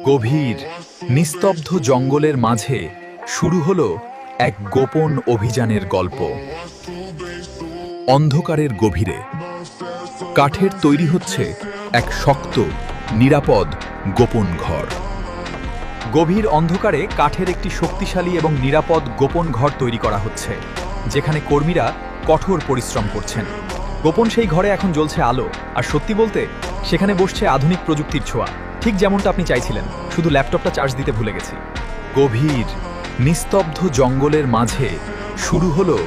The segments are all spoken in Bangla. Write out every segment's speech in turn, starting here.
গভীর নিস্তব্ধ জঙ্গলের মাঝে শুরু হলো এক গোপন অভিযানের গল্প। অন্ধকারের গভীরে কাঠের তৈরি হচ্ছে এক শক্ত, নিরাপদ গোপন ঘর। গভীর অন্ধকারে কাঠের একটি শক্তিশালী এবং নিরাপদ গোপন ঘর তৈরি করা হচ্ছে, যেখানে কর্মীরা কঠোর পরিশ্রম করছেন। গোপন সেই ঘরে এখন জ্বলছে আলো, আর সত্যি বলতে সেখানে বসছে আধুনিক প্রযুক্তির ছোঁয়া, ঠিক যেমনটা আপনি চাইছিলেন, শুধু ল্যাপটপটা চার্জ দিতে ভুলে গেছি। গভীর নিস্তব্ধ জঙ্গলের মাঝে শুরু হলো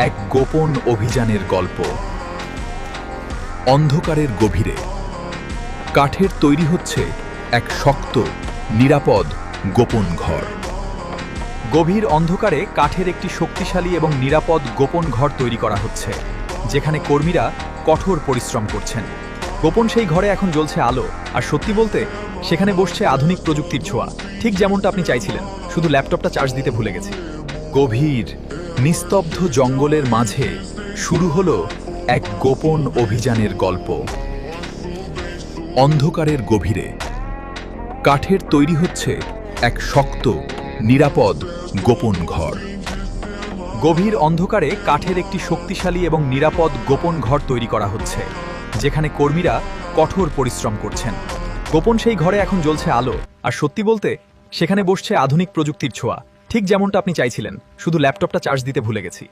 এক গোপন অভিযানের গল্প। অন্ধকারের গভীরে কাঠের তৈরি হচ্ছে এক শক্ত, নিরাপদ গোপন ঘর। গভীর অন্ধকারে কাঠের একটি শক্তিশালী এবং নিরাপদ গোপন ঘর তৈরি করা হচ্ছে, যেখানে কর্মীরা কঠোর পরিশ্রম করছেন। গোপন সেই ঘরে এখন জ্বলছে আলো, আর সত্যি বলতে সেখানে বসছে আধুনিক প্রযুক্তির ছোঁয়া, ঠিক যেমনটা আপনি চাইছিলেন, শুধু ল্যাপটপটা চার্জ দিতে ভুলে গেছি। গভীর নিস্তব্ধ জঙ্গলের মাঝে শুরু হলো এক গোপন অভিযানের গল্প। অন্ধকারের গভীরে কাঠের তৈরি হচ্ছে এক শক্ত, নিরাপদ গোপন ঘর। গভীর অন্ধকারে কাঠের একটি শক্তিশালী এবং নিরাপদ গোপন ঘর তৈরি করা হচ্ছে, যেখানে কর্মীরা কঠোর পরিশ্রম করছেন। গোপন সেই ঘরে এখন জ্বলছে আলো, আর সত্যি বলতে সেখানে বসছে আধুনিক প্রযুক্তির ছোঁয়া, ঠিক যেমনটা আপনি চাইছিলেন, শুধু ল্যাপটপটা চার্জ দিতে ভুলে গেছি।